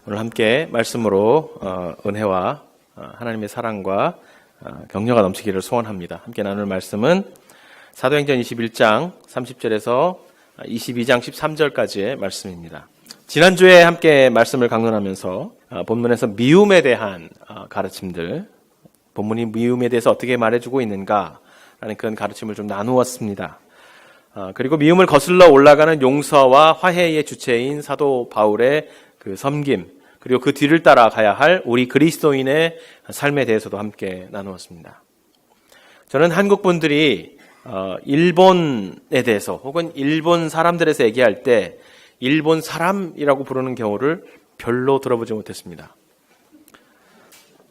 오늘 함께 말씀으로 은혜와 하나님의 사랑과 격려가 넘치기를 소원합니다. 함께 나눌 말씀은 사도행전 21장 30절에서 22장 13절까지의 말씀입니다. 지난주에 함께 말씀을 강론하면서 본문에서 미움에 대한 가르침들, 본문이 미움에 대해서 어떻게 말해주고 있는가라는 그런 가르침을 좀 나누었습니다. 그리고 미움을 거슬러 올라가는 용서와 화해의 주체인 사도 바울의 그 섬김, 그리고 그 뒤를 따라가야 할 우리 그리스도인의 삶에 대해서도 함께 나누었습니다. 저는 한국 분들이 일본에 대해서 혹은 일본 사람들에서 얘기할 때 일본 사람이라고 부르는 경우를 별로 들어보지 못했습니다.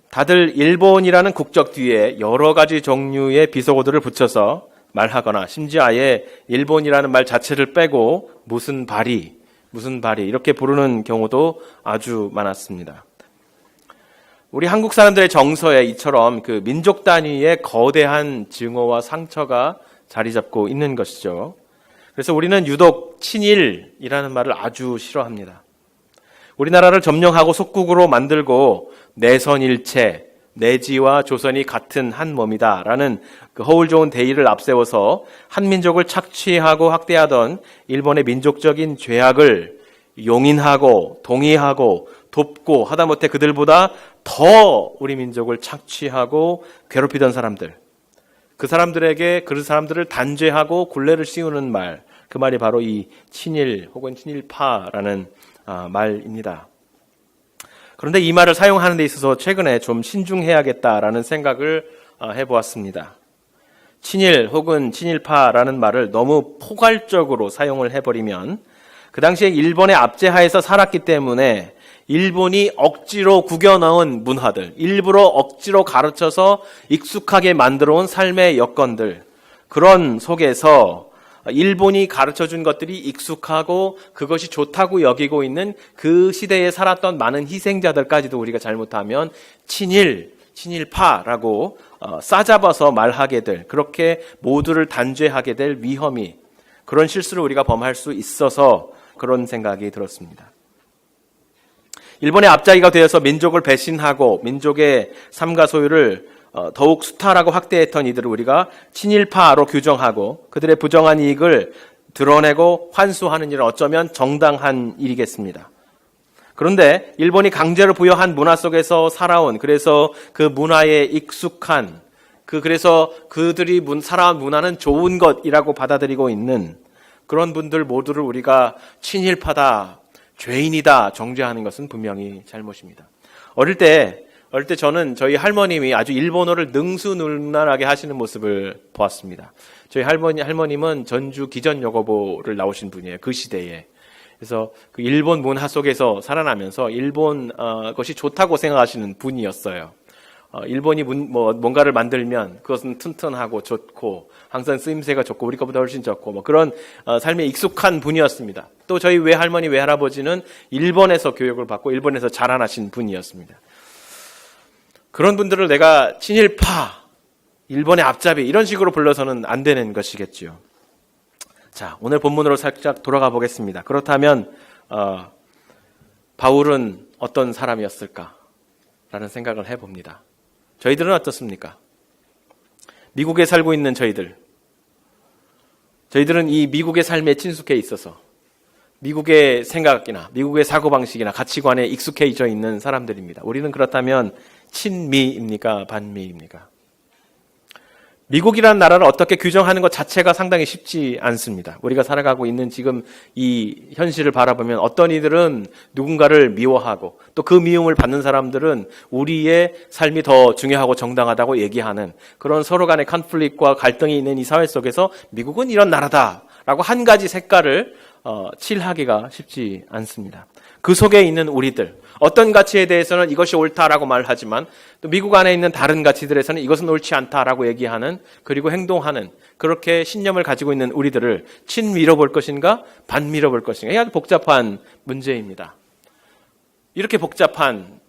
다들 일본이라는 국적 뒤에 여러 가지 종류의 비속어들을 붙여서 말하거나 심지어 아예 일본이라는 말 자체를 빼고 무슨 바리 이렇게 부르는 경우도 아주 많았습니다. 우리 한국 사람들의 정서에 이처럼 그 민족 단위의 거대한 증오와 상처가 자리 잡고 있는 것이죠. 그래서 우리는 유독 친일이라는 말을 아주 싫어합니다. 우리나라를 점령하고 속국으로 만들고 내선일체, 내지와 조선이 같은 한 몸이다라는 그 허울 좋은 대의를 앞세워서 한민족을 착취하고 학대하던 일본의 민족적인 죄악을 용인하고 동의하고 돕고 하다못해 그들보다 더 우리 민족을 착취하고 괴롭히던 사람들, 그 사람들을 단죄하고 굴레를 씌우는 말, 그 말이 바로 이 친일 혹은 친일파라는 말입니다. 그런데 이 말을 사용하는 데 있어서 최근에 좀 신중해야겠다라는 생각을 해보았습니다. 친일 혹은 친일파라는 말을 너무 포괄적으로 사용을 해버리면 그 당시에 일본의 압제하에서 살았기 때문에 일본이 억지로 구겨넣은 문화들, 일부러 억지로 가르쳐서 익숙하게 만들어온 삶의 여건들, 그런 속에서 일본이 가르쳐준 것들이 익숙하고 그것이 좋다고 여기고 있는 그 시대에 살았던 많은 희생자들까지도 우리가 잘못하면 친일파라고 싸잡아서 말하게 될, 그렇게 모두를 단죄하게 될 위험이, 그런 실수를 우리가 범할 수 있어서 그런 생각이 들었습니다. 일본의 앞자기가 되어서 민족을 배신하고 민족의 삶과 소유를 더욱 수탈하고 확대했던 이들을 우리가 친일파로 규정하고 그들의 부정한 이익을 드러내고 환수하는 일은 어쩌면 정당한 일이겠습니다. 그런데 일본이 강제로 부여한 문화 속에서 살아온, 그래서 그 문화에 익숙한, 그래서 그들이 살아온 문화는 좋은 것이라고 받아들이고 있는 그런 분들 모두를 우리가 친일파다, 죄인이다 정죄하는 것은 분명히 잘못입니다. 어릴 때 저는 저희 할머님이 아주 일본어를 능수능란하게 하시는 모습을 보았습니다. 저희 할머님은 전주 기전여고보를 나오신 분이에요. 그 시대에. 그래서 그 일본 문화 속에서 살아나면서 일본 것이 좋다고 생각하시는 분이었어요. 일본이 뭔가를 만들면 그것은 튼튼하고 좋고 항상 쓰임새가 좋고 우리 것보다 훨씬 좋고 그런 삶에 익숙한 분이었습니다. 또 저희 외할머니 외할아버지는 일본에서 교육을 받고 일본에서 자라나신 분이었습니다. 그런 분들을 내가 친일파, 일본의 앞잡이 이런 식으로 불러서는 안 되는 것이겠지요. 자, 오늘 본문으로 살짝 돌아가 보겠습니다. 그렇다면 바울은 어떤 사람이었을까라는 생각을 해봅니다. 저희들은 어떻습니까? 미국에 살고 있는 저희들은 이 미국의 삶에 친숙해 있어서 미국의 생각이나 미국의 사고방식이나 가치관에 익숙해져 있는 사람들입니다. 우리는 그렇다면 친미입니까? 반미입니까? 미국이라는 나라를 어떻게 규정하는 것 자체가 상당히 쉽지 않습니다. 우리가 살아가고 있는 지금 이 현실을 바라보면 어떤 이들은 누군가를 미워하고 또 그 미움을 받는 사람들은 우리의 삶이 더 중요하고 정당하다고 얘기하는 그런 서로 간의 컨플릭트와 갈등이 있는 이 사회 속에서 미국은 이런 나라다라고 한 가지 색깔을 칠하기가 쉽지 않습니다. 그 속에 있는 우리들, 어떤 가치에 대해서는 이것이 옳다라고 말하지만 또 미국 안에 있는 다른 가치들에서는 이것은 옳지 않다라고 얘기하는, 그리고 행동하는, 그렇게 신념을 가지고 있는 우리들을 친밀어 볼 것인가 반밀어 볼 것인가, 아주 복잡한 문제입니다. 이렇게 복잡한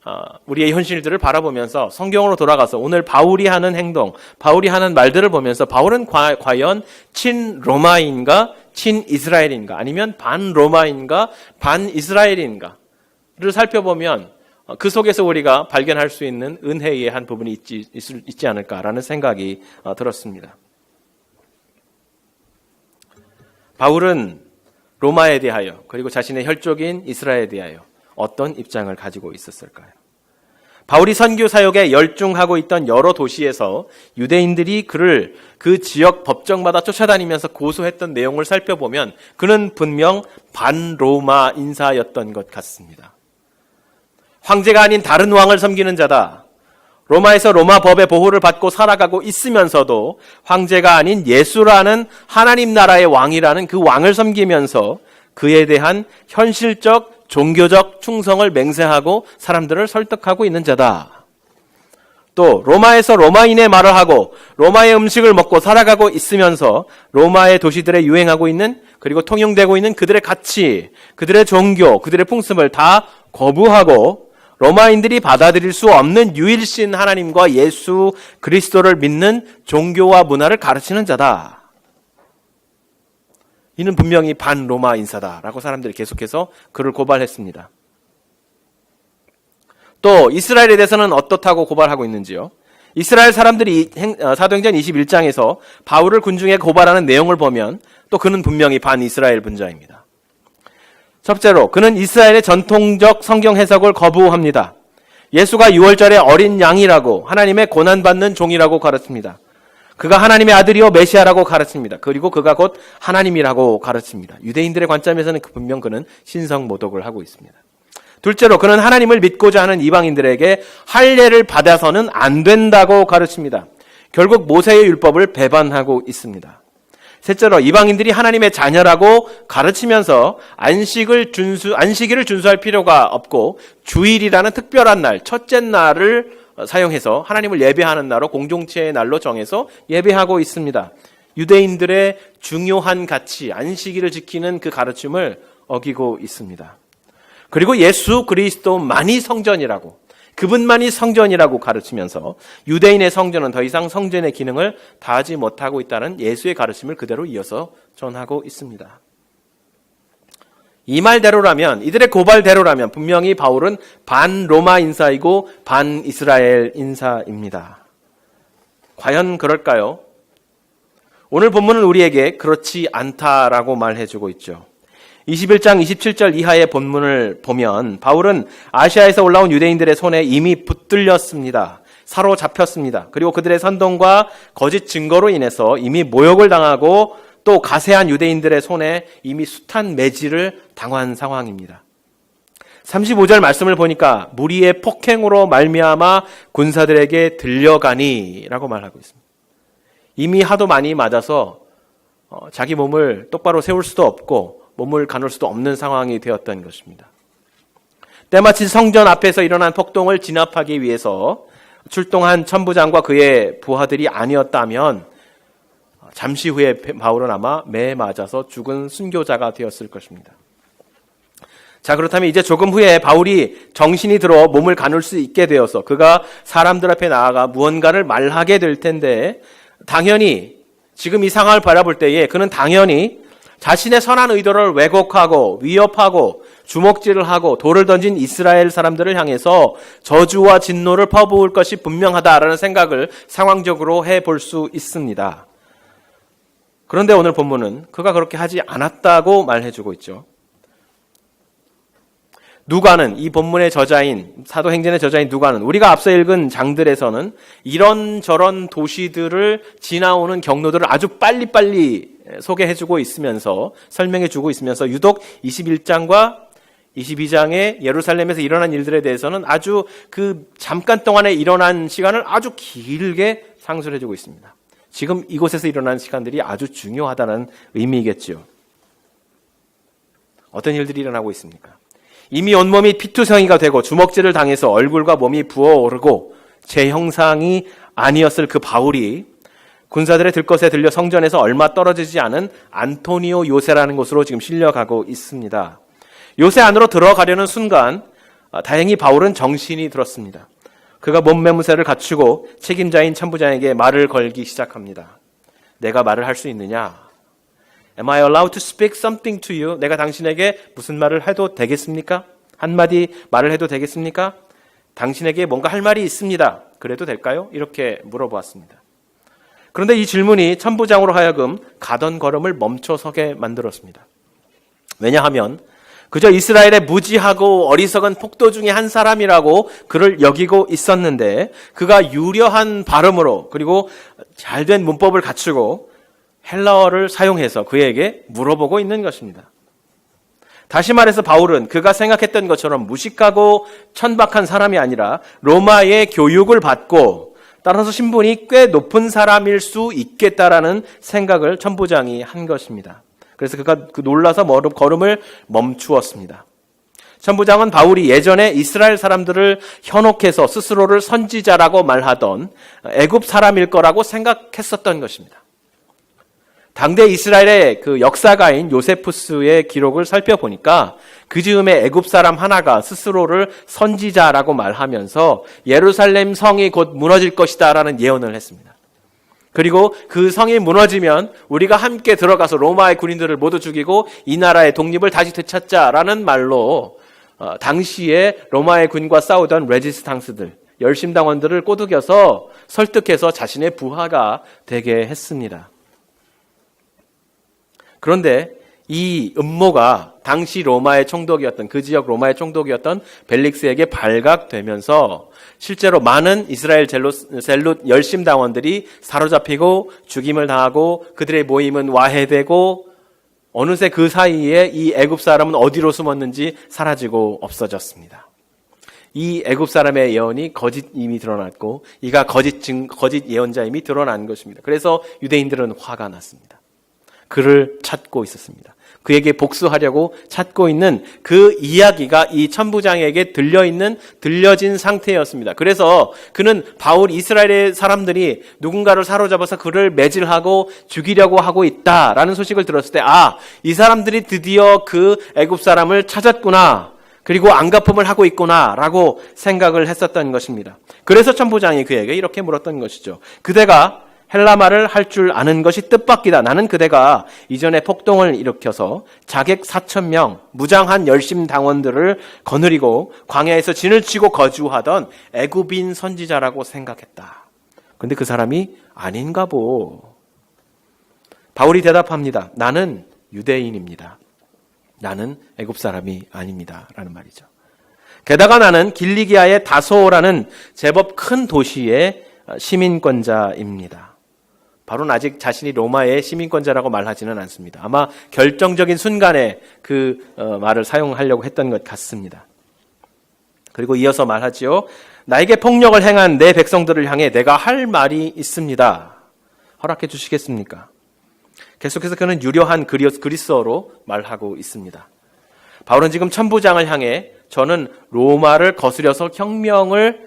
우리의 현실들을 바라보면서 성경으로 돌아가서 오늘 바울이 하는 행동, 바울이 하는 말들을 보면서 바울은 과연 친로마인가 친이스라엘인가 아니면 반로마인가 반이스라엘인가 살펴보면 그 속에서 우리가 발견할 수 있는 은혜의 한 부분이 있지 않을까라는 생각이 들었습니다. 바울은 로마에 대하여 그리고 자신의 혈족인 이스라엘에 대하여 어떤 입장을 가지고 있었을까요? 바울이 선교 사역에 열중하고 있던 여러 도시에서 유대인들이 그를 그 지역 법정마다 쫓아다니면서 고소했던 내용을 살펴보면 그는 분명 반로마 인사였던 것 같습니다. 황제가 아닌 다른 왕을 섬기는 자다. 로마에서 로마 법의 보호를 받고 살아가고 있으면서도 황제가 아닌 예수라는 하나님 나라의 왕이라는 그 왕을 섬기면서 그에 대한 현실적 종교적 충성을 맹세하고 사람들을 설득하고 있는 자다. 또 로마에서 로마인의 말을 하고 로마의 음식을 먹고 살아가고 있으면서 로마의 도시들에 유행하고 있는 그리고 통용되고 있는 그들의 가치, 그들의 종교, 그들의 풍습을 다 거부하고 로마인들이 받아들일 수 없는 유일신 하나님과 예수 그리스도를 믿는 종교와 문화를 가르치는 자다. 이는 분명히 반로마 인사다라고 사람들이 계속해서 그를 고발했습니다. 또 이스라엘에 대해서는 어떻다고 고발하고 있는지요? 이스라엘 사람들이 사도행전 21장에서 바울을 군중에 고발하는 내용을 보면 또 그는 분명히 반이스라엘 분자입니다. 첫째로 그는 이스라엘의 전통적 성경 해석을 거부합니다. 예수가 6월절에 어린 양이라고 하나님의 고난받는 종이라고 가르칩니다. 그가 하나님의 아들이요 메시아라고 가르칩니다. 그리고 그가 곧 하나님이라고 가르칩니다. 유대인들의 관점에서는 분명 그는 신성모독을 하고 있습니다. 둘째로 그는 하나님을 믿고자 하는 이방인들에게 할례를 받아서는 안 된다고 가르칩니다. 결국 모세의 율법을 배반하고 있습니다. 셋째로 이방인들이 하나님의 자녀라고 가르치면서 안식일을 준수할 필요가 없고 주일이라는 특별한 날, 첫째 날을 사용해서 하나님을 예배하는 날로 공동체의 날로 정해서 예배하고 있습니다. 유대인들의 중요한 가치, 안식일을 지키는 그 가르침을 어기고 있습니다. 그리고 예수 그리스도만이 성전이라고, 그분만이 성전이라고 가르치면서 유대인의 성전은 더 이상 성전의 기능을 다하지 못하고 있다는 예수의 가르침을 그대로 이어서 전하고 있습니다. 이 말대로라면, 이들의 고발대로라면 분명히 바울은 반로마 인사이고 반이스라엘 인사입니다. 과연 그럴까요? 오늘 본문은 우리에게 그렇지 않다라고 말해주고 있죠. 21장 27절 이하의 본문을 보면 바울은 아시아에서 올라온 유대인들의 손에 이미 붙들렸습니다. 사로잡혔습니다. 그리고 그들의 선동과 거짓 증거로 인해서 이미 모욕을 당하고 또 가세한 유대인들의 손에 이미 숱한 매질을 당한 상황입니다. 35절 말씀을 보니까 무리의 폭행으로 말미암아 군사들에게 들려가니 라고 말하고 있습니다. 이미 하도 많이 맞아서 자기 몸을 똑바로 세울 수도 없고 몸을 가눌 수도 없는 상황이 되었던 것입니다. 때마침 성전 앞에서 일어난 폭동을 진압하기 위해서 출동한 천부장과 그의 부하들이 아니었다면 잠시 후에 바울은 아마 매에 맞아서 죽은 순교자가 되었을 것입니다. 자, 그렇다면 이제 조금 후에 바울이 정신이 들어 몸을 가눌 수 있게 되어서 그가 사람들 앞에 나아가 무언가를 말하게 될 텐데 당연히 지금 이 상황을 바라볼 때에 그는 당연히 자신의 선한 의도를 왜곡하고 위협하고 주먹질을 하고 돌을 던진 이스라엘 사람들을 향해서 저주와 진노를 퍼부을 것이 분명하다라는 생각을 상황적으로 해볼 수 있습니다. 그런데 오늘 본문은 그가 그렇게 하지 않았다고 말해주고 있죠. 누가는, 이 본문의 저자인, 사도행전의 저자인 누가는 우리가 앞서 읽은 장들에서는 이런저런 도시들을 지나오는 경로들을 아주 빨리빨리 소개해주고 있으면서, 설명해주고 있으면서 유독 21장과 22장의 예루살렘에서 일어난 일들에 대해서는 아주 그 잠깐 동안에 일어난 시간을 아주 길게 상수를 해주고 있습니다. 지금 이곳에서 일어난 시간들이 아주 중요하다는 의미겠죠. 어떤 일들이 일어나고 있습니까? 이미 온몸이 피투성이가 되고 주먹질을 당해서 얼굴과 몸이 부어오르고 제 형상이 아니었을 그 바울이 군사들의 들것에 들려 성전에서 얼마 떨어지지 않은 안토니오 요새라는 곳으로 지금 실려가고 있습니다. 요새 안으로 들어가려는 순간 다행히 바울은 정신이 들었습니다. 그가 몸매무새를 갖추고 책임자인 천부장에게 말을 걸기 시작합니다. 내가 말을 할 수 있느냐? Am I allowed to speak something to you? 내가 당신에게 무슨 말을 해도 되겠습니까? 한마디 말을 해도 되겠습니까? 당신에게 뭔가 할 말이 있습니다. 그래도 될까요? 이렇게 물어보았습니다. 그런데 이 질문이 천부장으로 하여금 가던 걸음을 멈춰서게 만들었습니다. 왜냐하면 그저 이스라엘의 무지하고 어리석은 폭도 중에 한 사람이라고 그를 여기고 있었는데 그가 유려한 발음으로 그리고 잘된 문법을 갖추고 헬라어를 사용해서 그에게 물어보고 있는 것입니다. 다시 말해서 바울은 그가 생각했던 것처럼 무식하고 천박한 사람이 아니라 로마의 교육을 받고 따라서 신분이 꽤 높은 사람일 수 있겠다라는 생각을 천부장이 한 것입니다. 그래서 그가 놀라서 걸음을 멈추었습니다. 천부장은 바울이 예전에 이스라엘 사람들을 현혹해서 스스로를 선지자라고 말하던 애굽 사람일 거라고 생각했었던 것입니다. 당대 이스라엘의 그 역사가인 요세푸스의 기록을 살펴보니까 그 즈음에 애굽 사람 하나가 스스로를 선지자라고 말하면서 예루살렘 성이 곧 무너질 것이다라는 예언을 했습니다. 그리고 그 성이 무너지면 우리가 함께 들어가서 로마의 군인들을 모두 죽이고 이 나라의 독립을 다시 되찾자라는 말로 당시에 로마의 군과 싸우던 레지스탕스들, 열심당원들을 꼬드겨서 설득해서 자신의 부하가 되게 했습니다. 그런데 이 음모가 당시 로마의 총독이었던 그 지역 로마의 총독이었던 벨릭스에게 발각되면서 실제로 많은 이스라엘 셀룻 열심당원들이 사로잡히고 죽임을 당하고 그들의 모임은 와해되고 어느새 그 사이에 이 애굽 사람은 어디로 숨었는지 사라지고 없어졌습니다. 이 애굽 사람의 예언이 거짓임이 드러났고 이가 거짓 예언자임이 드러난 것입니다. 그래서 유대인들은 화가 났습니다. 그를 찾고 있었습니다. 그에게 복수하려고 찾고 있는 그 이야기가 이 천부장에게 들려진 상태였습니다. 그래서 그는 바울 이스라엘의 사람들이 누군가를 사로잡아서 그를 매질하고 죽이려고 하고 있다라는 소식을 들었을 때 이 사람들이 드디어 그 애굽 사람을 찾았구나. 그리고 안가품을 하고 있구나라고 생각을 했었던 것입니다. 그래서 천부장이 그에게 이렇게 물었던 것이죠. 그대가 헬라말을 할 줄 아는 것이 뜻밖이다. 나는 그대가 이전에 폭동을 일으켜서 자객 4,000명, 무장한 열심당원들을 거느리고 광야에서 진을 치고 거주하던 애굽인 선지자라고 생각했다. 그런데 그 사람이 아닌가 보. 바울이 대답합니다. 나는 유대인입니다. 나는 애굽 사람이 아닙니다. 라는 말이죠. 게다가 나는 길리기아의 다소라는 제법 큰 도시의 시민권자입니다. 바로는 아직 자신이 로마의 시민권자라고 말하지는 않습니다. 아마 결정적인 순간에 그 말을 사용하려고 했던 것 같습니다. 그리고 이어서 말하지요. 나에게 폭력을 행한 내 백성들을 향해 내가 할 말이 있습니다. 허락해 주시겠습니까? 계속해서 그는 유려한 그리스어로 말하고 있습니다. 바울은 지금 천부장을 향해 저는 로마를 거스려서 혁명을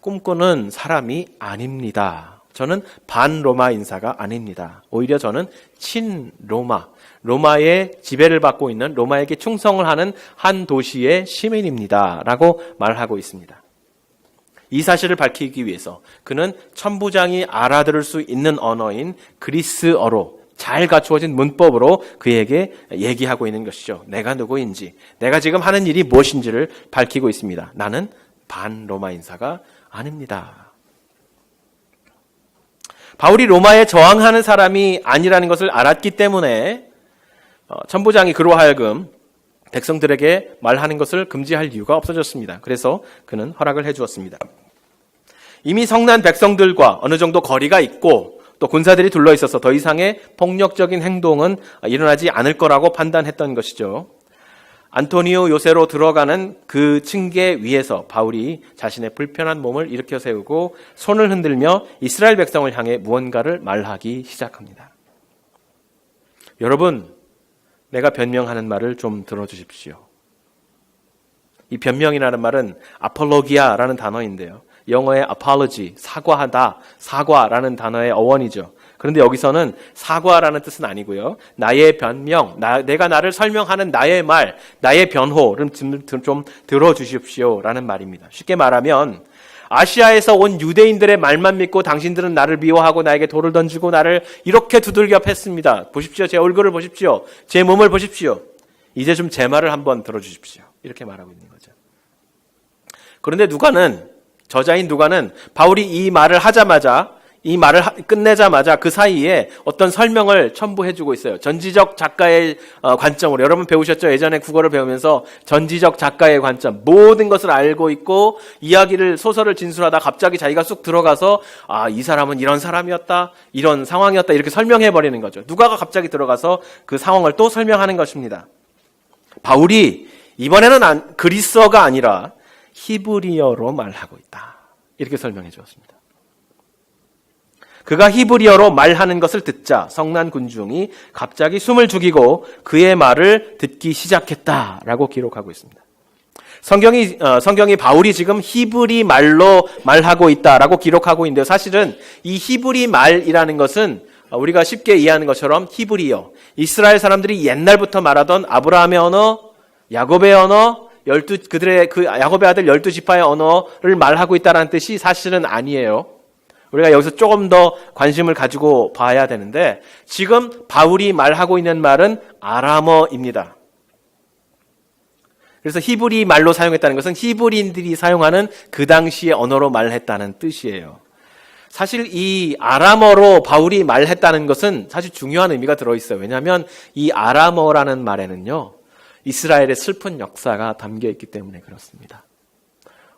꿈꾸는 사람이 아닙니다. 저는 반로마 인사가 아닙니다. 오히려 저는 친로마, 로마의 지배를 받고 있는 로마에게 충성을 하는 한 도시의 시민입니다. 라고 말하고 있습니다. 이 사실을 밝히기 위해서 그는 천부장이 알아들을 수 있는 언어인 그리스어로 잘 갖추어진 문법으로 그에게 얘기하고 있는 것이죠. 내가 누구인지, 내가 지금 하는 일이 무엇인지를 밝히고 있습니다. 나는 반로마 인사가 아닙니다. 바울이 로마에 저항하는 사람이 아니라는 것을 알았기 때문에 천부장이 그로 하여금 백성들에게 말하는 것을 금지할 이유가 없어졌습니다. 그래서 그는 허락을 해주었습니다. 이미 성난 백성들과 어느 정도 거리가 있고 또 군사들이 둘러있어서 더 이상의 폭력적인 행동은 일어나지 않을 거라고 판단했던 것이죠. 안토니오 요새로 들어가는 그 층계 위에서 바울이 자신의 불편한 몸을 일으켜 세우고 손을 흔들며 이스라엘 백성을 향해 무언가를 말하기 시작합니다. 여러분, 내가 변명하는 말을 좀 들어주십시오. 이 변명이라는 말은 아폴로기아라는 단어인데요. 영어의 apology, 사과하다, 사과라는 단어의 어원이죠. 그런데 여기서는 사과라는 뜻은 아니고요. 나의 변명, 내가 나를 설명하는 나의 말, 나의 변호를 좀 들어주십시오라는 말입니다. 쉽게 말하면 아시아에서 온 유대인들의 말만 믿고 당신들은 나를 미워하고 나에게 돌을 던지고 나를 이렇게 두들겨 팼습니다. 보십시오. 제 얼굴을 보십시오. 제 몸을 보십시오. 이제 좀 제 말을 한번 들어주십시오. 이렇게 말하고 있는 거죠. 그런데 저자인 누가는 바울이 이 말을 끝내자마자 그 사이에 어떤 설명을 첨부해주고 있어요. 전지적 작가의 관점으로. 여러분 배우셨죠? 예전에 국어를 배우면서 전지적 작가의 관점. 모든 것을 알고 있고 소설을 진술하다 갑자기 자기가 쑥 들어가서 이 사람은 이런 사람이었다, 이런 상황이었다 이렇게 설명해버리는 거죠. 누가가 갑자기 들어가서 그 상황을 또 설명하는 것입니다. 바울이 이번에는 그리스어가 아니라 히브리어로 말하고 있다. 이렇게 설명해 주었습니다. 그가 히브리어로 말하는 것을 듣자 성난 군중이 갑자기 숨을 죽이고 그의 말을 듣기 시작했다라고 기록하고 있습니다. 성경이 바울이 지금 히브리 말로 말하고 있다라고 기록하고 있는데요. 사실은 이 히브리 말이라는 것은 우리가 쉽게 이해하는 것처럼 히브리어, 이스라엘 사람들이 옛날부터 말하던 아브라함의 언어, 야곱의 언어, 야곱의 아들 12지파의 언어를 말하고 있다는 뜻이 사실은 아니에요. 우리가 여기서 조금 더 관심을 가지고 봐야 되는데 지금 바울이 말하고 있는 말은 아람어입니다. 그래서 히브리 말로 사용했다는 것은 히브리인들이 사용하는 그 당시의 언어로 말했다는 뜻이에요. 사실 이 아람어로 바울이 말했다는 것은 사실 중요한 의미가 들어있어요. 왜냐하면 이 아람어라는 말에는요, 이스라엘의 슬픈 역사가 담겨있기 때문에 그렇습니다.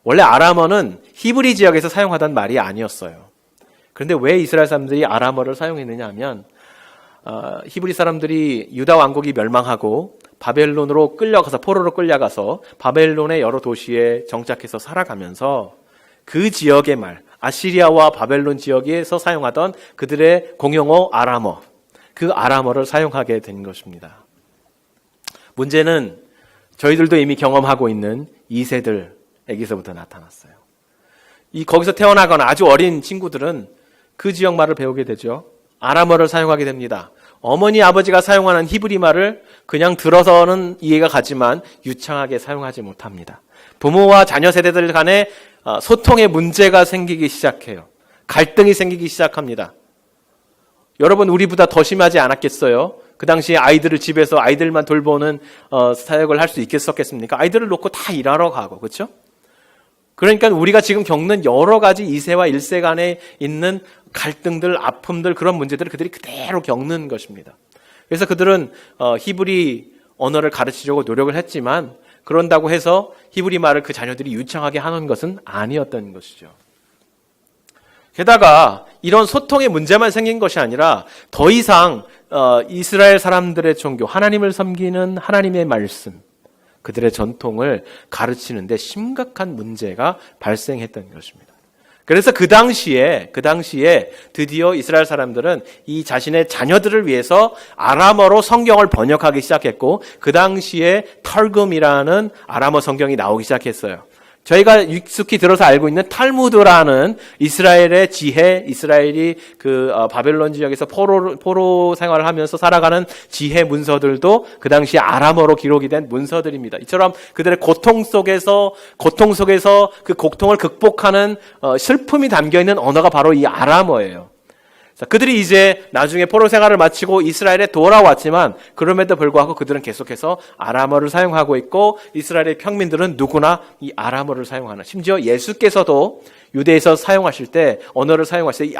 원래 아람어는 히브리 지역에서 사용하던 말이 아니었어요. 그런데 왜 이스라엘 사람들이 아람어를 사용했느냐 하면 히브리 사람들이 유다 왕국이 멸망하고 바벨론으로 포로로 끌려가서 바벨론의 여러 도시에 정착해서 살아가면서 그 지역의 말, 아시리아와 바벨론 지역에서 사용하던 그들의 공용어 아람어, 그 아람어를 사용하게 된 것입니다. 문제는 저희들도 이미 경험하고 있는 2세들에게서부터 나타났어요. 거기서 태어나거나 아주 어린 친구들은 그 지역 말을 배우게 되죠. 아람어를 사용하게 됩니다. 어머니, 아버지가 사용하는 히브리 말을 그냥 들어서는 이해가 가지만 유창하게 사용하지 못합니다. 부모와 자녀 세대들 간에 소통의 문제가 생기기 시작해요. 갈등이 생기기 시작합니다. 여러분, 우리보다 더 심하지 않았겠어요? 그 당시에 아이들을 집에서 아이들만 돌보는 사역을 할 수 있겠습니까? 아이들을 놓고 다 일하러 가고, 그렇죠? 그러니까 우리가 지금 겪는 여러 가지 2세와 1세 간에 있는 갈등들, 아픔들, 그런 문제들을 그들이 그대로 겪는 것입니다. 그래서 그들은 히브리 언어를 가르치려고 노력을 했지만 그런다고 해서 히브리 말을 그 자녀들이 유창하게 하는 것은 아니었던 것이죠. 게다가 이런 소통의 문제만 생긴 것이 아니라 더 이상 이스라엘 사람들의 종교, 하나님을 섬기는 하나님의 말씀, 그들의 전통을 가르치는데 심각한 문제가 발생했던 것입니다. 그래서 그 당시에 드디어 이스라엘 사람들은 이 자신의 자녀들을 위해서 아람어로 성경을 번역하기 시작했고 그 당시에 털금이라는 아람어 성경이 나오기 시작했어요. 저희가 익숙히 들어서 알고 있는 탈무드라는 이스라엘의 지혜, 이스라엘이 바벨론 지역에서 포로 생활을 하면서 살아가는 지혜 문서들도 그 당시 아람어로 기록이 된 문서들입니다. 이처럼 그들의 고통 속에서 그 고통을 극복하는 슬픔이 담겨있는 언어가 바로 이 아람어예요. 그들이 이제 나중에 포로 생활을 마치고 이스라엘에 돌아왔지만 그럼에도 불구하고 그들은 계속해서 아람어를 사용하고 있고 이스라엘의 평민들은 누구나 이 아람어를 사용하는, 심지어 예수께서도 유대에서 언어를 사용하실 때 이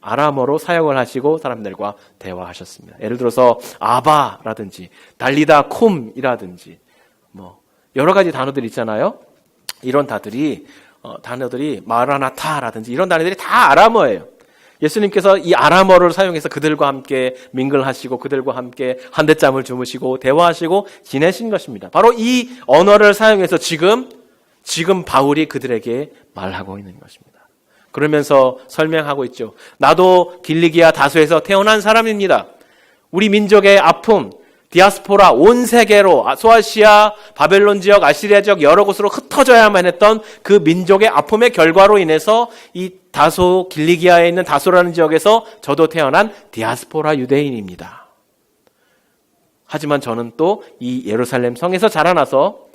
아람어로 사용을 하시고 사람들과 대화하셨습니다. 예를 들어서 아바라든지 달리다 쿰이라든지 여러 가지 단어들 있잖아요. 이런 단어들이 마라나타라든지 이런 단어들이 다 아람어예요. 예수님께서 이 아람어를 사용해서 그들과 함께 밍글하시고 그들과 함께 한대짬을 주무시고 대화하시고 지내신 것입니다. 바로 이 언어를 사용해서 지금 바울이 그들에게 말하고 있는 것입니다. 그러면서 설명하고 있죠. 나도 길리기아 다소에서 태어난 사람입니다. 우리 민족의 아픔, 디아스포라 온 세계로 소아시아, 바벨론 지역, 아시리아 지역 여러 곳으로 흩어져야만 했던 그 민족의 아픔의 결과로 인해서 이 길리기아에 있는 다소라는 지역에서 저도 태어난 디아스포라 유대인입니다. 하지만 저는 또 이 예루살렘 성에서 자라나서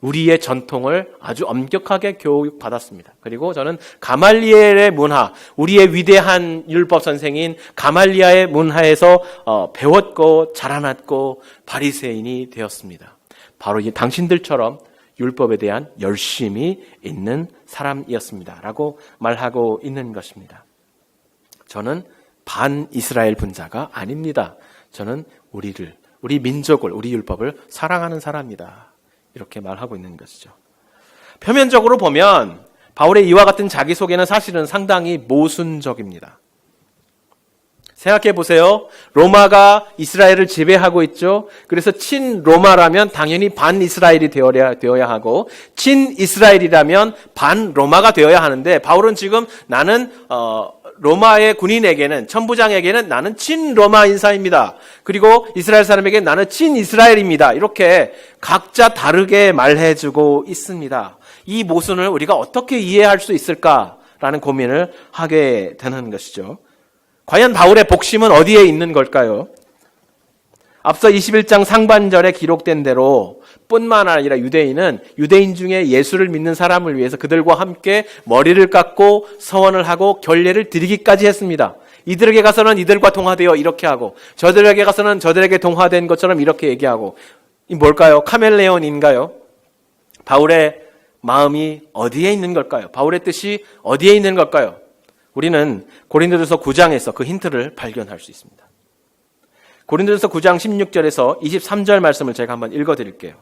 우리의 전통을 아주 엄격하게 교육받았습니다. 그리고 저는 가말리엘의 문화, 우리의 위대한 율법 선생인 가말리아의 문화에서 배웠고 자라났고 바리새인이 되었습니다. 바로 이 당신들처럼 율법에 대한 열심이 있는 사람이었습니다. 라고 말하고 있는 것입니다. 저는 반이스라엘 분자가 아닙니다. 저는 우리 민족을, 우리 율법을 사랑하는 사람이다. 이렇게 말하고 있는 것이죠. 표면적으로 보면 바울의 이와 같은 자기소개는 사실은 상당히 모순적입니다. 생각해 보세요. 로마가 이스라엘을 지배하고 있죠. 그래서 친로마라면 당연히 반이스라엘이 되어야 하고 친이스라엘이라면 반로마가 되어야 하는데 바울은 지금 나는 로마의 군인에게는 천부장에게는 나는 친로마 인사입니다. 그리고 이스라엘 사람에게 나는 친이스라엘입니다. 이렇게 각자 다르게 말해주고 있습니다. 이 모순을 우리가 어떻게 이해할 수 있을까라는 고민을 하게 되는 것이죠. 과연 바울의 복심은 어디에 있는 걸까요? 앞서 21장 상반절에 기록된 대로 뿐만 아니라 유대인 중에 예수를 믿는 사람을 위해서 그들과 함께 머리를 깎고 서원을 하고 결례를 드리기까지 했습니다. 이들에게 가서는 이들과 동화되어 이렇게 하고 저들에게 가서는 저들에게 동화된 것처럼 이렇게 얘기하고 이 뭘까요? 카멜레온인가요? 바울의 마음이 어디에 있는 걸까요? 바울의 뜻이 어디에 있는 걸까요? 우리는 고린도전서 9장에서 그 힌트를 발견할 수 있습니다. 고린도전서 9장 16절에서 23절 말씀을 제가 한번 읽어드릴게요.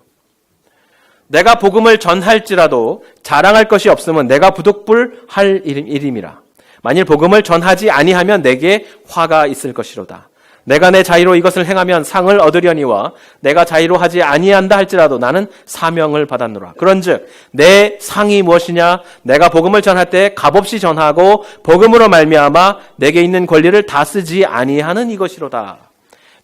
내가 복음을 전할지라도 자랑할 것이 없으면 내가 부득불할 일임이라. 만일 복음을 전하지 아니하면 내게 화가 있을 것이로다. 내가 내 자의로 이것을 행하면 상을 얻으려니와 내가 자의로 하지 아니한다 할지라도 나는 사명을 받았노라. 그런즉 내 상이 무엇이냐? 내가 복음을 전할 때 값없이 전하고 복음으로 말미암아 내게 있는 권리를 다 쓰지 아니하는 이것이로다.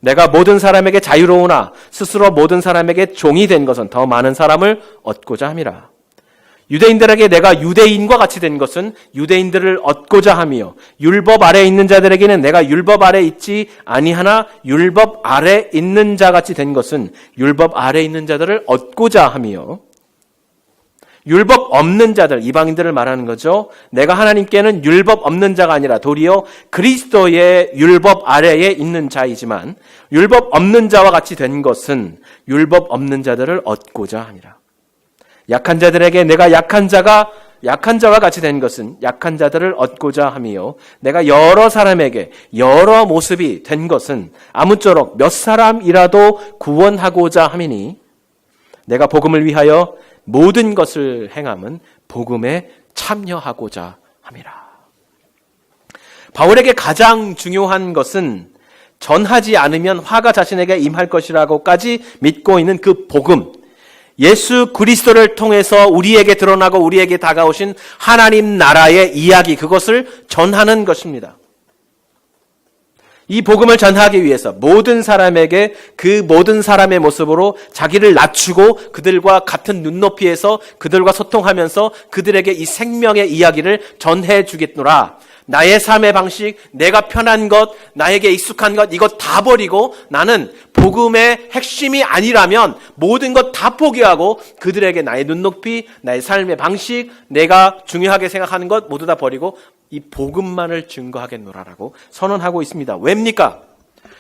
내가 모든 사람에게 자유로우나 스스로 모든 사람에게 종이 된 것은 더 많은 사람을 얻고자 함이라. 유대인들에게 내가 유대인과 같이 된 것은 유대인들을 얻고자 함이요 율법 아래 있는 자들에게는 내가 율법 아래 있지 아니하나 율법 아래 있는 자 같이 된 것은 율법 아래 있는 자들을 얻고자 함이요 율법 없는 자들, 이방인들을 말하는 거죠. 내가 하나님께는 율법 없는 자가 아니라 도리어 그리스도의 율법 아래에 있는 자이지만 율법 없는 자와 같이 된 것은 율법 없는 자들을 얻고자 함이라. 약한 자들에게 내가 약한 자와 같이 된 것은 약한 자들을 얻고자 함이요 내가 여러 사람에게 여러 모습이 된 것은 아무쪼록 몇 사람이라도 구원하고자 함이니 내가 복음을 위하여 모든 것을 행함은 복음에 참여하고자 함이라. 바울에게 가장 중요한 것은 전하지 않으면 화가 자신에게 임할 것이라고까지 믿고 있는 그 복음, 예수 그리스도를 통해서 우리에게 드러나고 우리에게 다가오신 하나님 나라의 이야기, 그것을 전하는 것입니다. 이 복음을 전하기 위해서 모든 사람에게 그 모든 사람의 모습으로 자기를 낮추고 그들과 같은 눈높이에서 그들과 소통하면서 그들에게 이 생명의 이야기를 전해 주겠노라. 나의 삶의 방식, 내가 편한 것, 나에게 익숙한 것, 이것 다 버리고 나는 복음의 핵심이 아니라면 모든 것 다 포기하고 그들에게 나의 눈높이, 나의 삶의 방식, 내가 중요하게 생각하는 것 모두 다 버리고 이 복음만을 증거하겠노라라고 선언하고 있습니다. 왜입니까?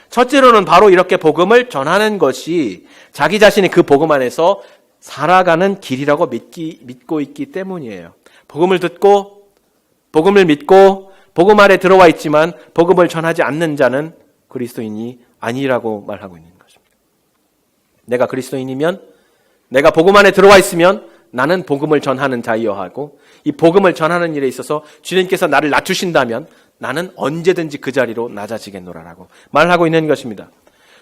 첫째로는 바로 이렇게 복음을 전하는 것이 자기 자신이 그 복음 안에서 살아가는 길이라고 믿고 있기 때문이에요. 복음을 듣고 복음을 믿고 복음 아래 들어와 있지만 복음을 전하지 않는 자는 그리스도인이 아니라고 말하고 있는 것입니다. 내가 그리스도인이면 내가 복음 안에 들어와 있으면 나는 복음을 전하는 자이어 하고 이 복음을 전하는 일에 있어서 주님께서 나를 낮추신다면 나는 언제든지 그 자리로 낮아지겠노라라고 말하고 있는 것입니다.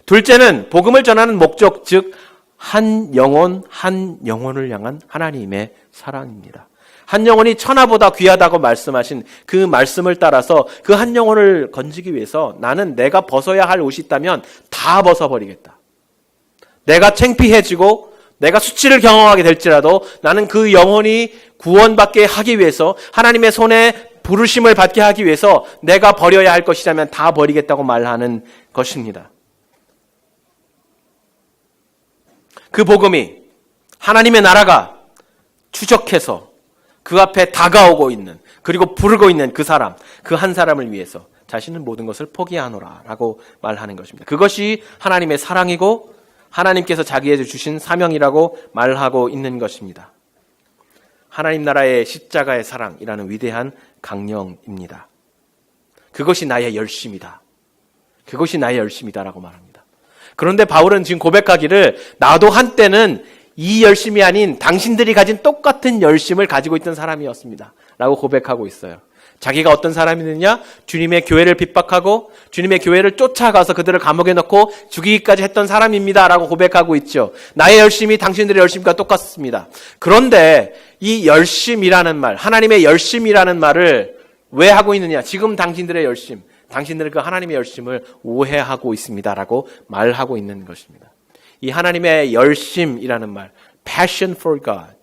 둘째는 복음을 전하는 목적, 즉 한 영혼을 향한 하나님의 사랑입니다. 한 영혼이 천하보다 귀하다고 말씀하신 그 말씀을 따라서 그 한 영혼을 건지기 위해서 나는 내가 벗어야 할 옷이 있다면 다 벗어버리겠다. 내가 창피해지고 내가 수치를 경험하게 될지라도 나는 그 영혼이 구원받게 하기 위해서 하나님의 손에 부르심을 받게 하기 위해서 내가 버려야 할 것이라면 다 버리겠다고 말하는 것입니다. 그 복음이 하나님의 나라가 추적해서 그 앞에 다가오고 있는, 그리고 부르고 있는 그 사람, 그 한 사람을 위해서 자신은 모든 것을 포기하노라 라고 말하는 것입니다. 그것이 하나님의 사랑이고 하나님께서 자기에게 주신 사명이라고 말하고 있는 것입니다. 하나님 나라의 십자가의 사랑이라는 위대한 강령입니다. 그것이 나의 열심이다. 그것이 나의 열심이다라고 말합니다. 그런데 바울은 지금 고백하기를 나도 한때는 이 열심이 아닌 당신들이 가진 똑같은 열심을 가지고 있던 사람이었습니다. 라고 고백하고 있어요. 자기가 어떤 사람이느냐? 주님의 교회를 핍박하고 주님의 교회를 쫓아가서 그들을 감옥에 넣고 죽이기까지 했던 사람입니다. 라고 고백하고 있죠. 나의 열심이 당신들의 열심과 똑같습니다. 그런데 이 열심이라는 말, 하나님의 열심이라는 말을 왜 하고 있느냐? 지금 당신들의 열심, 당신들은 그 하나님의 열심을 오해하고 있습니다. 라고 말하고 있는 것입니다. 이 하나님의 열심이라는 말, passion for God.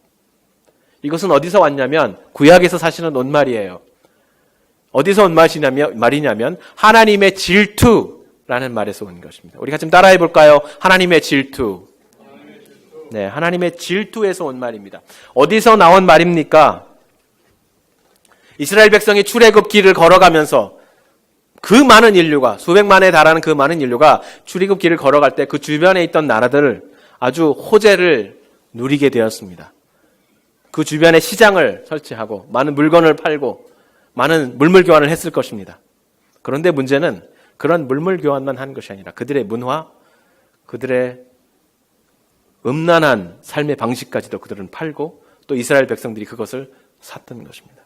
이것은 어디서 왔냐면 구약에서 사실은 온 말이에요. 어디서 온 말이냐면 하나님의 질투라는 말에서 온 것입니다. 우리 같이 따라해 볼까요? 하나님의 질투. 네, 하나님의 질투에서 온 말입니다. 어디서 나온 말입니까? 이스라엘 백성이 출애굽 길을 걸어가면서 그 많은 인류가, 수백만에 달하는 그 많은 인류가 출애굽 길을 걸어갈 때 그 주변에 있던 나라들을 아주 호재를 누리게 되었습니다. 그 주변에 시장을 설치하고 많은 물건을 팔고 많은 물물 교환을 했을 것입니다. 그런데 문제는 그런 물물 교환만 한 것이 아니라 그들의 문화, 그들의 음란한 삶의 방식까지도 그들은 팔고 또 이스라엘 백성들이 그것을 샀던 것입니다.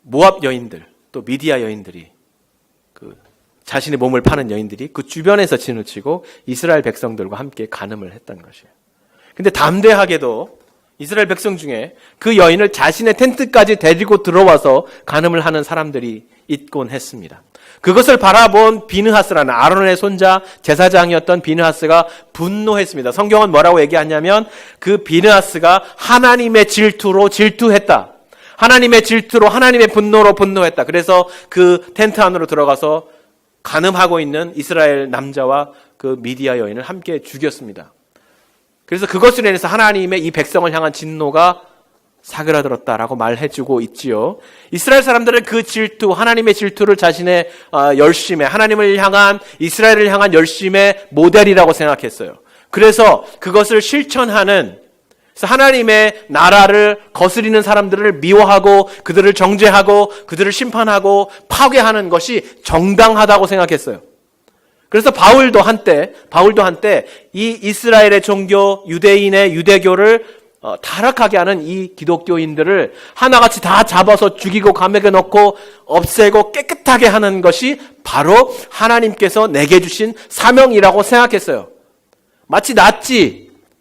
모압 여인들, 또 미디아 여인들이 자신의 몸을 파는 여인들이 그 주변에서 진을 치고 이스라엘 백성들과 함께 간음을 했던 것이에요. 근데 담대하게도 이스라엘 백성 중에 그 여인을 자신의 텐트까지 데리고 들어와서 간음을 하는 사람들이 있곤 했습니다. 그것을 바라본 비느하스라는 아론의 손자 제사장이었던 비느하스가 분노했습니다. 성경은 뭐라고 얘기하냐면 그 비느하스가 하나님의 질투로 질투했다. 하나님의 질투로 하나님의 분노로 분노했다. 그래서 그 텐트 안으로 들어가서 간음하고 있는 이스라엘 남자와 그 미디아 여인을 함께 죽였습니다. 그래서 그것으로 인해서 하나님의 이 백성을 향한 진노가 사그라들었다라고 말해주고 있지요. 이스라엘 사람들은 그 질투, 하나님의 질투를 자신의 열심에, 하나님을 향한, 이스라엘을 향한 열심의 모델이라고 생각했어요. 그래서 그것을 실천하는, 그래서 하나님의 나라를 거스리는 사람들을 미워하고 그들을 정죄하고 그들을 심판하고 파괴하는 것이 정당하다고 생각했어요. 그래서 바울도 한때 이 이스라엘의 종교, 유대인의 유대교를 타락하게 하는 이 기독교인들을 하나같이 다 잡아서 죽이고 감옥에 넣고 없애고 깨끗하게 하는 것이 바로 하나님께서 내게 주신 사명이라고 생각했어요. 마치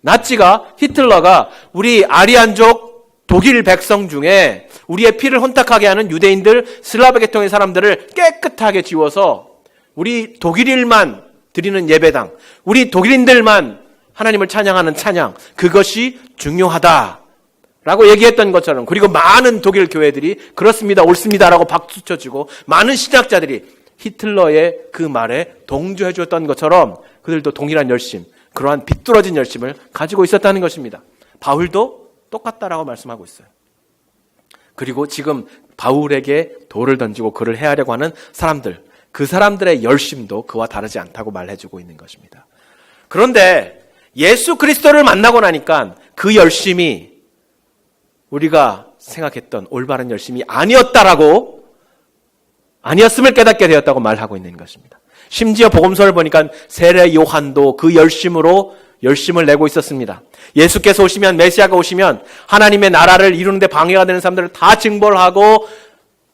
나치가, 히틀러가 우리 아리안족 독일 백성 중에 우리의 피를 혼탁하게 하는 유대인들, 슬라브 계통의 사람들을 깨끗하게 지워서 우리 독일인만 드리는 예배당, 우리 독일인들만 하나님을 찬양하는 찬양, 그것이 중요하다라고 얘기했던 것처럼, 그리고 많은 독일 교회들이 그렇습니다, 옳습니다라고 박수 쳐주고 많은 신학자들이 히틀러의 그 말에 동조해 주었던 것처럼 그들도 동일한 열심, 그러한 비뚤어진 열심을 가지고 있었다는 것입니다. 바울도 똑같다라고 말씀하고 있어요. 그리고 지금 바울에게 돌을 던지고 그를 해하려고 하는 사람들, 그 사람들의 열심도 그와 다르지 않다고 말해주고 있는 것입니다. 그런데 예수 그리스도를 만나고 나니까 그 열심이 우리가 생각했던 올바른 열심이 아니었음을 깨닫게 되었다고 말하고 있는 것입니다. 심지어 복음서를 보니까 세례 요한도 그 열심을 내고 있었습니다. 예수께서 오시면, 메시아가 오시면 하나님의 나라를 이루는데 방해가 되는 사람들을 다 징벌하고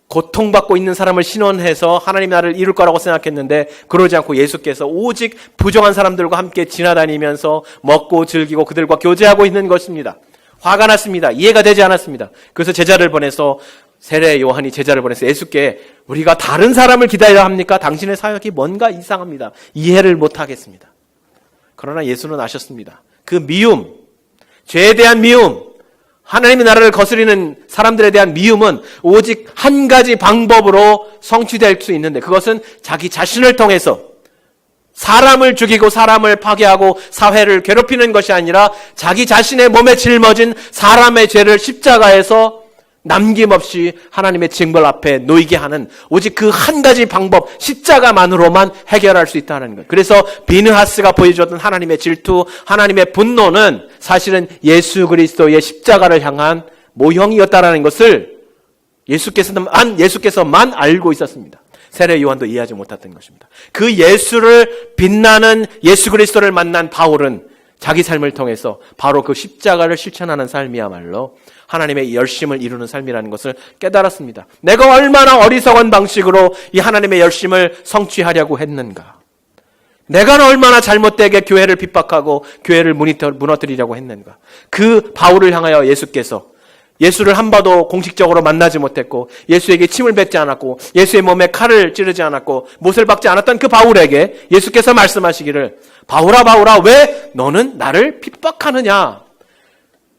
고통받고 있는 사람을 신원해서 하나님의 나라를 이룰 거라고 생각했는데 그러지 않고 예수께서 오직 부정한 사람들과 함께 지나다니면서 먹고 즐기고 그들과 교제하고 있는 것입니다. 화가 났습니다. 이해가 되지 않았습니다. 그래서 세례 요한이 제자를 보내서 예수께 우리가 다른 사람을 기다려야 합니까? 당신의 사역이 뭔가 이상합니다. 이해를 못하겠습니다. 그러나 예수는 아셨습니다. 그 미움, 죄에 대한 미움, 하나님의 나라를 거스리는 사람들에 대한 미움은 오직 한 가지 방법으로 성취될 수 있는데 그것은 자기 자신을 통해서 사람을 죽이고 사람을 파괴하고 사회를 괴롭히는 것이 아니라 자기 자신의 몸에 짊어진 사람의 죄를 십자가에서 남김없이 하나님의 징벌 앞에 놓이게 하는 오직 그 한 가지 방법, 십자가만으로만 해결할 수 있다는 것. 그래서 비느하스가 보여줬던 하나님의 질투, 하나님의 분노는 사실은 예수 그리스도의 십자가를 향한 모형이었다는 것을 예수께서만 알고 있었습니다. 세례 요한도 이해하지 못했던 것입니다. 그 예수를 빛나는 예수 그리스도를 만난 바울은 자기 삶을 통해서 바로 그 십자가를 실천하는 삶이야말로 하나님의 열심을 이루는 삶이라는 것을 깨달았습니다. 내가 얼마나 어리석은 방식으로 이 하나님의 열심을 성취하려고 했는가. 내가 얼마나 잘못되게 교회를 핍박하고 교회를 무너뜨리려고 했는가. 그 바울을 향하여 예수를 한 번도 공식적으로 만나지 못했고 예수에게 침을 뱉지 않았고 예수의 몸에 칼을 찌르지 않았고 못을 박지 않았던 그 바울에게 예수께서 말씀하시기를 바울아 바울아 왜 너는 나를 핍박하느냐.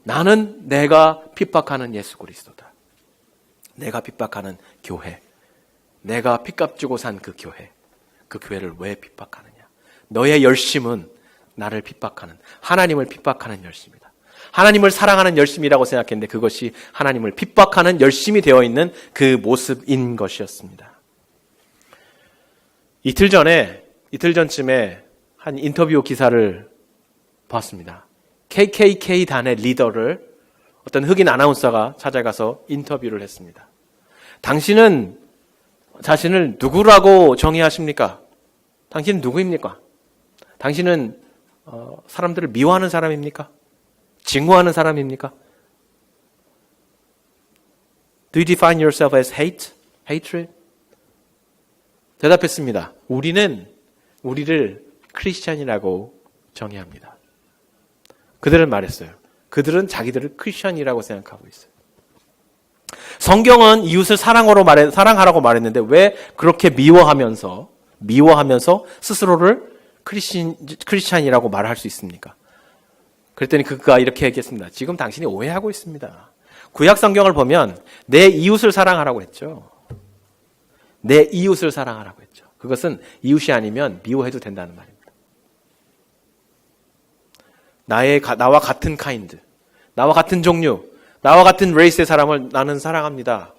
나는 내가 핍박하는 예수 그리스도다. 내가 핍박하는 교회. 내가 핏값 주고 산 그 교회. 그 교회를 왜 핍박하느냐. 너의 열심은 나를 핍박하는 하나님을 핍박하는 열심이다. 하나님을 사랑하는 열심이라고 생각했는데 그것이 하나님을 핍박하는 열심이 되어 있는 그 모습인 것이었습니다. 이틀 전쯤에 한 인터뷰 기사를 봤습니다. KKK 단의 리더를 어떤 흑인 아나운서가 찾아가서 인터뷰를 했습니다. 당신은 자신을 누구라고 정의하십니까? 당신은 누구입니까? 당신은 사람들을 미워하는 사람입니까? 증오하는 사람입니까? Do you define yourself as hatred? 대답했습니다. 우리를 크리스찬이라고 정의합니다. 그들은 말했어요. 그들은 자기들을 크리스찬이라고 생각하고 있어요. 성경은 이웃을 사랑하라고 말했는데 왜 그렇게 미워하면서 스스로를 크리스찬이라고 말할 수 있습니까? 그랬더니 그가 이렇게 얘기했습니다. 지금 당신이 오해하고 있습니다. 구약 성경을 보면 내 이웃을 사랑하라고 했죠. 내 이웃을 사랑하라고 했죠. 그것은 이웃이 아니면 미워해도 된다는 말입니다. 나와 같은 카인드, 나와 같은 종류, 나와 같은 레이스의 사람을 나는 사랑합니다.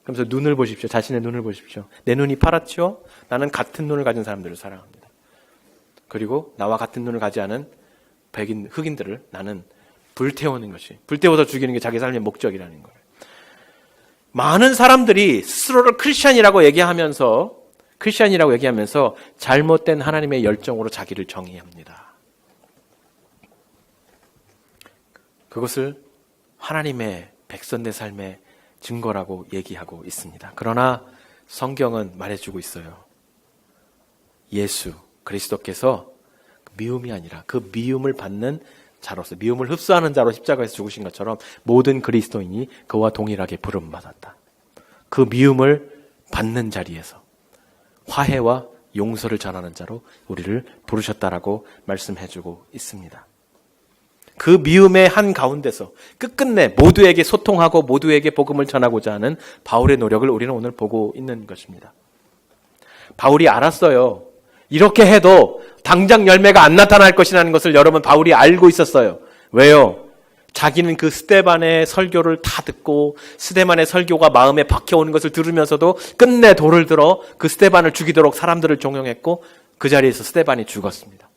그러면서 눈을 보십시오. 자신의 눈을 보십시오. 내 눈이 파랗죠? 나는 같은 눈을 가진 사람들을 사랑합니다. 그리고 나와 같은 눈을 가지 않은 흑인들을 나는 불태우는 것이, 불태워서 죽이는 게 자기 삶의 목적이라는 거예요. 많은 사람들이 스스로를 크리스찬이라고 얘기하면서 잘못된 하나님의 열정으로 자기를 정의합니다. 그것을 하나님의 백성의 삶의 증거라고 얘기하고 있습니다. 그러나 성경은 말해주고 있어요. 예수 그리스도께서 미움이 아니라 그 미움을 받는 자로서, 미움을 흡수하는 자로 십자가에서 죽으신 것처럼 모든 그리스도인이 그와 동일하게 부름받았다. 그 미움을 받는 자리에서 화해와 용서를 전하는 자로 우리를 부르셨다라고 말씀해주고 있습니다. 그 미움의 한가운데서 끝끝내 모두에게 소통하고 모두에게 복음을 전하고자 하는 바울의 노력을 우리는 오늘 보고 있는 것입니다. 바울이 알았어요. 이렇게 해도 당장 열매가 안 나타날 것이라는 것을 여러분 바울이 알고 있었어요. 왜요? 자기는 그 스데반의 설교를 다 듣고 스데반의 설교가 마음에 박혀오는 것을 들으면서도 끝내 돌을 들어 그 스데반을 죽이도록 사람들을 종용했고 그 자리에서 스데반이 죽었습니다.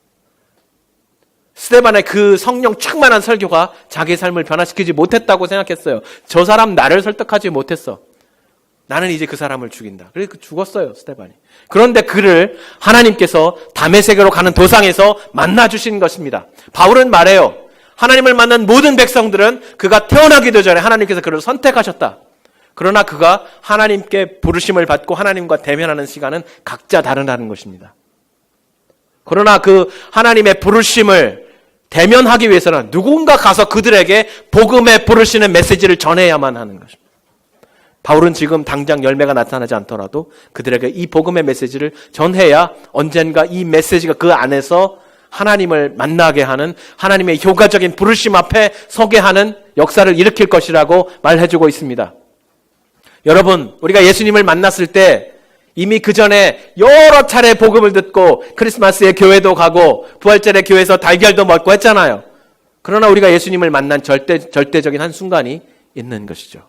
스데반의 그 성령 충만한 설교가 자기의 삶을 변화시키지 못했다고 생각했어요. 저 사람 나를 설득하지 못했어. 나는 이제 그 사람을 죽인다. 그래서 죽었어요, 스데반이. 그런데 그를 하나님께서 다메섹으로 가는 도상에서 만나주신 것입니다. 바울은 말해요. 하나님을 만난 모든 백성들은 그가 태어나기도 전에 하나님께서 그를 선택하셨다. 그러나 그가 하나님께 부르심을 받고 하나님과 대면하는 시간은 각자 다르다는 것입니다. 그러나 그 하나님의 부르심을 대면하기 위해서는 누군가 가서 그들에게 복음에 부르시는 메시지를 전해야만 하는 것입니다. 바울은 지금 당장 열매가 나타나지 않더라도 그들에게 이 복음의 메시지를 전해야 언젠가 이 메시지가 그 안에서 하나님을 만나게 하는 하나님의 효과적인 부르심 앞에 서게 하는 역사를 일으킬 것이라고 말해주고 있습니다. 여러분, 우리가 예수님을 만났을 때 이미 그 전에 여러 차례 복음을 듣고 크리스마스에 교회도 가고 부활절에 교회에서 달걀도 먹고 했잖아요. 그러나 우리가 예수님을 만난 절대적인 한 순간이 있는 것이죠.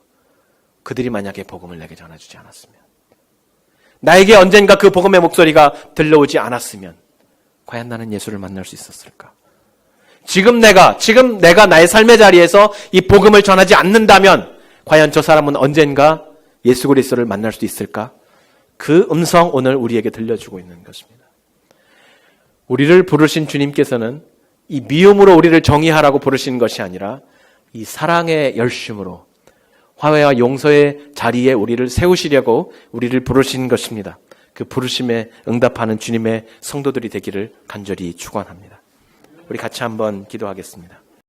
그들이 만약에 복음을 내게 전해주지 않았으면, 나에게 언젠가 그 복음의 목소리가 들려오지 않았으면 과연 나는 예수를 만날 수 있었을까? 지금 내가 나의 삶의 자리에서 이 복음을 전하지 않는다면 과연 저 사람은 언젠가 예수 그리스도를 만날 수 있을까? 그 음성 오늘 우리에게 들려주고 있는 것입니다. 우리를 부르신 주님께서는 이 미움으로 우리를 정의하라고 부르신 것이 아니라 이 사랑의 열심으로 화해와 용서의 자리에 우리를 세우시려고 우리를 부르신 것입니다. 그 부르심에 응답하는 주님의 성도들이 되기를 간절히 축원합니다. 우리 같이 한번 기도하겠습니다.